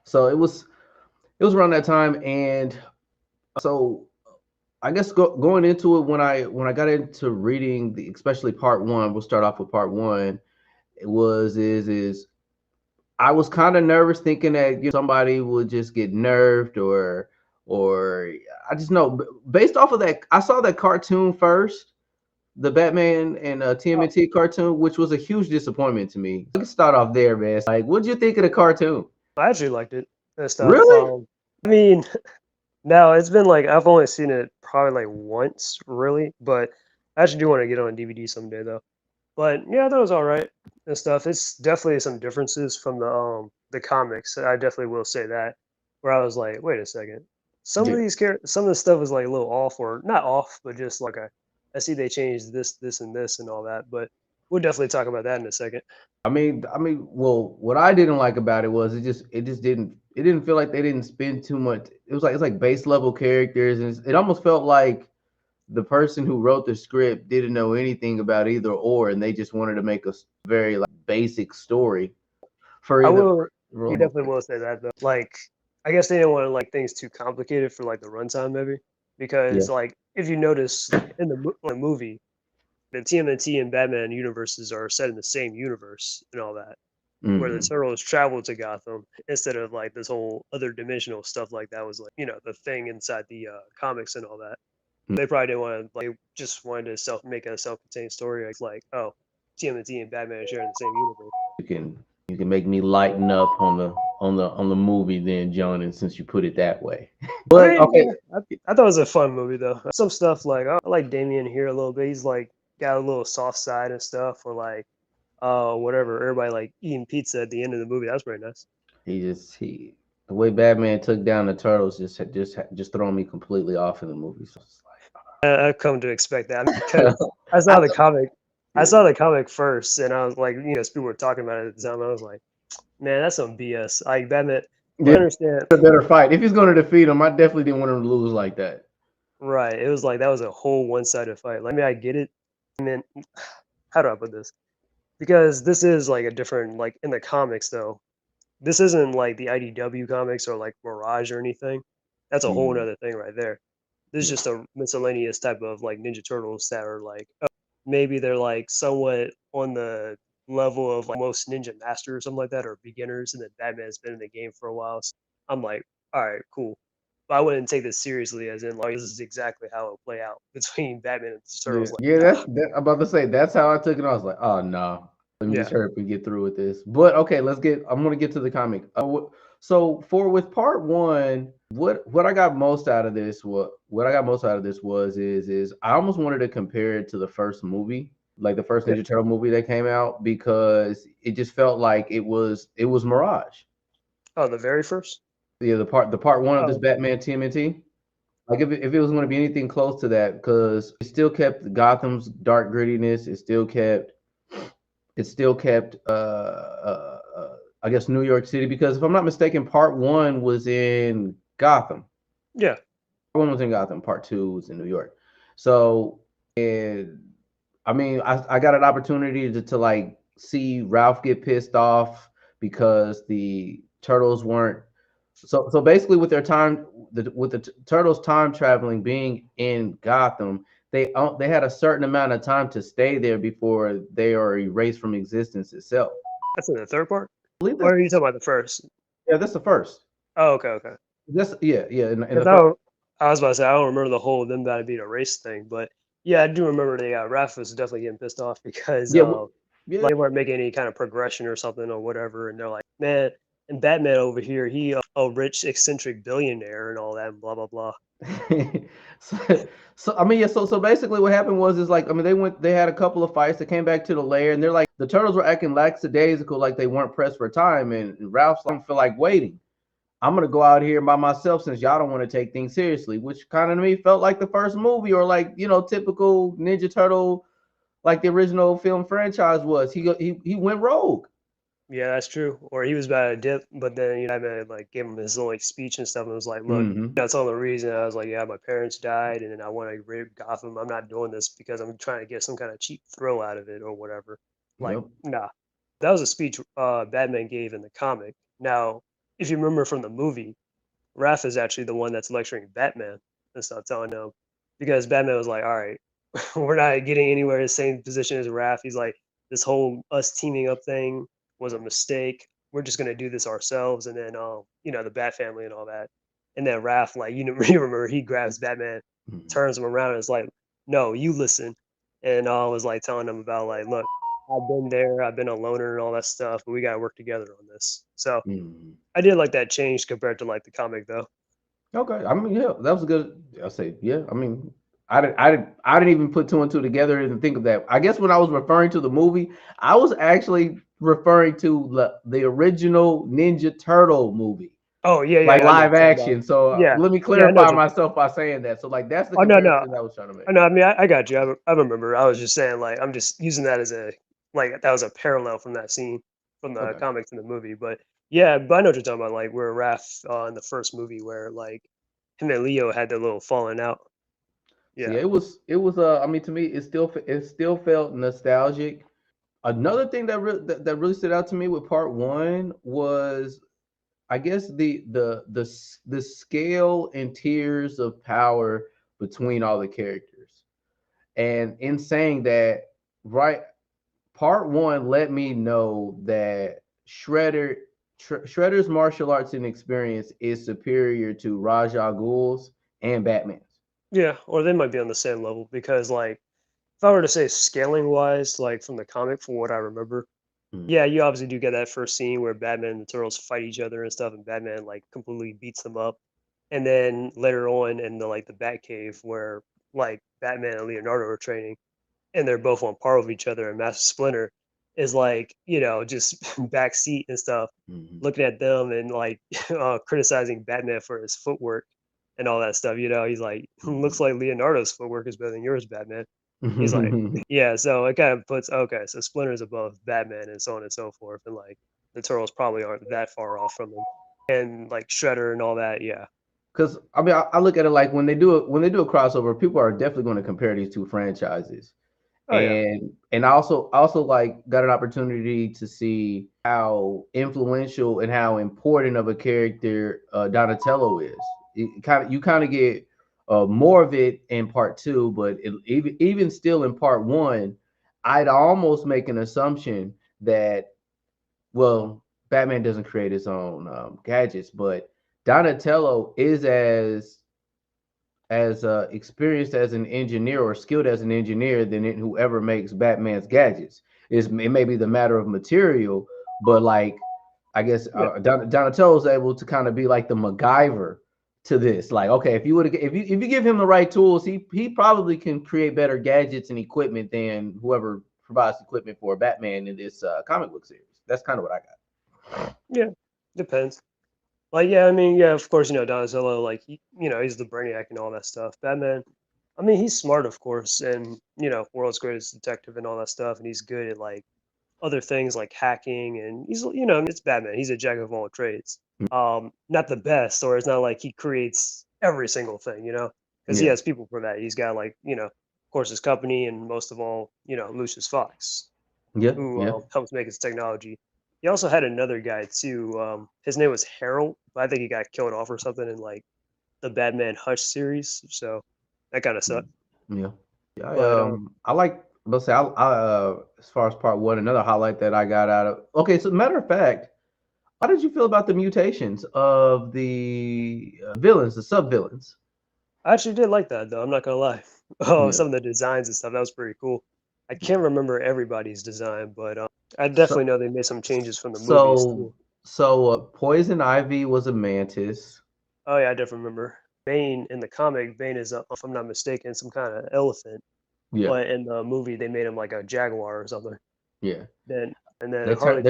So it was around that time, and so I guess going into it when I got into reading the especially part one, we'll start off with part one. It was is I was kind of nervous thinking that somebody would just get nerfed or I just know based off of that I saw that cartoon first, the Batman and Oh, TMNT cartoon, which was a huge disappointment to me. Let's start off there, man. Like, what'd you think of the cartoon? I actually liked it and stuff. Really? I mean, now it's been like I've only seen it probably like once, really, but I actually do want to get on DVD someday though. But yeah, that was all right and stuff. It's definitely some differences from the comics. I definitely will say that. Where I was like, wait a second, Yeah. some of the stuff was like a little off, or not off, but just like I see they changed this, and all that. But we'll definitely talk about that in a second. Well, what I didn't like about it was it didn't feel like they didn't spend too much. It's like base level characters, and it almost felt like the person who wrote the script didn't know anything about either or, and they just wanted to make a very like basic story for I either. will. You definitely will say that though. Like, I guess they didn't want to like things too complicated for like the runtime, maybe, Yeah. because like if you notice in the movie, the TMNT and Batman universes are set in the same universe and all that, where the Hmm. Turtles travel to Gotham instead of like this whole other dimensional stuff like that was like the thing inside the comics and all that. They probably didn't want to like just wanted to make a self-contained story like oh TMNT and Batman share the same universe. You can make me lighten up on the movie then, John, and since you put it that way. I But mean, okay, yeah, I thought it was a fun movie though. Some stuff like I like Damien here a little bit. He's like got a little soft side and stuff, or like whatever. Everybody like eating pizza at the end of the movie. That was pretty nice. he the way Batman took down the turtles just thrown me completely off in the movie. So it's I've come to expect that like, because I I, saw the comic. I yeah, saw the comic first, and I was like, as people were talking about it at the time, I was like, man, that's some BS. Like Batman. yeah, Like, I understand. a better fight. If he's going to defeat him, I definitely didn't want him to lose like that. Right. It was like that was a whole one-sided fight. Like, I mean, I get it. I mean, how do I put this? Because this is like a different like in the comics though. This isn't like the IDW comics or like Mirage or anything. That's a whole Mhm. other thing right there. This is Yeah. just a miscellaneous type of like Ninja Turtles that are like maybe they're like somewhat on the level of like most Ninja Master or something like that, or beginners, and then Batman's been in the game for a while. So I'm like, all right, cool. But I wouldn't take this seriously as in like this is exactly how it'll play out between Batman and the Yeah, Turtles. Like, yeah, nah, I'm about to say that's how I took it. I was like, oh no, let me just yeah, hurry up and get through with this. But okay, I'm gonna get to the comic. So for with part one, what I got most out of this, what I got most out of this was I almost wanted to compare it to the first movie, like the first yeah. Ninja Turtle movie that came out, because it just felt like it was Mirage. Oh, the very first. Yeah, the part one of this Oh, Batman TMNT. Like if it was going to be anything close to that, because it still kept Gotham's dark grittiness. It still kept I guess New York City, because if I'm not mistaken, part one was in Gotham. yeah. Part one was in Gotham. Part two was in New York. So and I mean I got an opportunity to like see Ralph get pissed off because the turtles weren't so basically, with their time, with the turtles time traveling being in Gotham, they had a certain amount of time to stay there before they are erased from existence itself. That's in the third part. I believe that's Or are you talking about the first? yeah, that's the first. Oh, okay, okay. That's yeah. In the Because first, I was about to say I don't remember the whole them about to be a race thing, but yeah, I do remember they Raph was definitely getting pissed off because yeah, yeah, like they weren't making any kind of progression or something or whatever, and they're like, man, and Batman over here, he a rich eccentric billionaire and all that, and blah blah blah. so, so I mean, yeah. So basically, what happened was is like I mean, they had a couple of fights. They came back to the lair, and they're like the turtles were acting lackadaisical, like they weren't pressed for time. And Ralph's like, I don't feel like waiting. I'm gonna go out here by myself since y'all don't want to take things seriously, which kind of to me felt like the first movie or like typical Ninja Turtle, like the original film franchise was. He went rogue. Yeah, that's true. Or he was about to dip, but then Batman like gave him his little like speech and stuff, and was like, look. Hmm. That's all the reason. I was like, yeah, my parents died, and then I want to rid Gotham. I'm not doing this because I'm trying to get some kind of cheap thrill out of it or whatever. Like, Yep. nah, that was a speech Batman gave in the comic. Now, if you remember from the movie, Raph is actually the one that's lecturing Batman and stuff, telling him because Batman was like, "All right, we're not getting anywhere in the same position as Raph." He's like, "This whole us teaming up thing was a mistake. We're just gonna do this ourselves." And then, the Bat family and all that. And then Raph, like, you remember, he grabs Batman, Mhm. turns him around, and is like, "No, you listen." And was like telling him about like, "Look, I've been there. I've been a loner and all that stuff, but we gotta work together on this." So Mhm. I did like that change compared to like the comic, though. Okay, I mean, yeah, that was a good. I say, yeah. I mean, I didn't even put two and two together and think of that. I guess when I was referring to the movie, I was actually referring to the original Ninja Turtle movie, Oh, yeah, like yeah, I know what live you're talking about. action. So Yeah. let me Yeah, I know what clarify you're myself by saying that. So like that's the oh, no, no. comparison I was trying to make. I know, I mean, I got you. I remember. I was just saying, like, I'm just using that as a like, that was a parallel from that scene from the Okay. comic to the movie, but yeah, but I know what you're talking about, like, where Raph, in the first movie where, like, him and Leo had their little falling out. So Yeah. yeah, it was I mean to me it still felt nostalgic. Another thing that really stood out to me with part one was I guess the scale and tiers of power between all the characters. And in saying that, right, part one let me know that Shredder's martial arts and experience is superior to Ra's al Ghul's and Batman's. Yeah, or they might be on the same level because, like, if I were to say scaling wise, like, from the comic, from what I remember, Mm, yeah, you obviously do get that first scene where Batman and the Turtles fight each other and stuff, and Batman like completely beats them up. And then later on in the like the Batcave where like Batman and Leonardo are training and they're both on par with each other and Master Splinter is like, just backseat and stuff, mhm, looking at them and like criticizing Batman for his footwork and all that stuff. He's like, looks mhm. like Leonardo's footwork is better than yours, Batman. He's like, yeah, so it kind of puts okay, so Splinter's above Batman and so on and so forth, and like the Turtles probably aren't that far off from him, and like Shredder and all that, yeah. Because I mean, I look at it like when they do a crossover, people are definitely going to compare these two franchises, Oh yeah, and I also like got an opportunity to see how influential and how important of a character Donatello is. You kind of get more of it in part two, but even still in part one, I'd almost make an assumption that well, Batman doesn't create his own gadgets, but Donatello is as experienced as an engineer or skilled as an engineer than whoever makes Batman's gadgets. It may be the matter of material, but like I guess yeah, Donatello is able to kind of be like the MacGyver to this. Like, okay, if you give him the right tools, he probably can create better gadgets and equipment than whoever provides equipment for Batman in this comic book series. That's kind of what I got. yeah. Depends. Like, yeah, I mean, yeah, of course, Donatello, like, he's the brainiac and all that stuff. Batman, I mean, he's smart, of course, and world's greatest detective and all that stuff, and he's good at like other things like hacking, and it's Batman. He's a jack of all trades. Not the best, or it's not like he creates every single thing, because he Yeah, has people for that. He's got like, of course, his company, and most of all, Lucius Fox, yeah, who yeah. helps make his technology. He also had another guy too. His name was Harold, but I think he got killed off or something in like the Batman Hush series. So that kind of sucked. Mm, yeah. Yeah, But I like. Let's say as far as part one, another highlight that I got out of. Okay, so matter of fact, how did you feel about the mutations of the villains, the sub villains? I actually did like that though. I'm not gonna lie. Oh, Yeah. some of the designs and stuff that was pretty cool. I can't remember everybody's design, but I So definitely know they made some changes from the movies so too. Poison Ivy was a mantis. Oh yeah, I definitely remember. Bane in the comic, Bane is, if I'm not mistaken, some kind of elephant, Yeah, but in the movie they made him like a jaguar or something. yeah. Then and then They Harley turned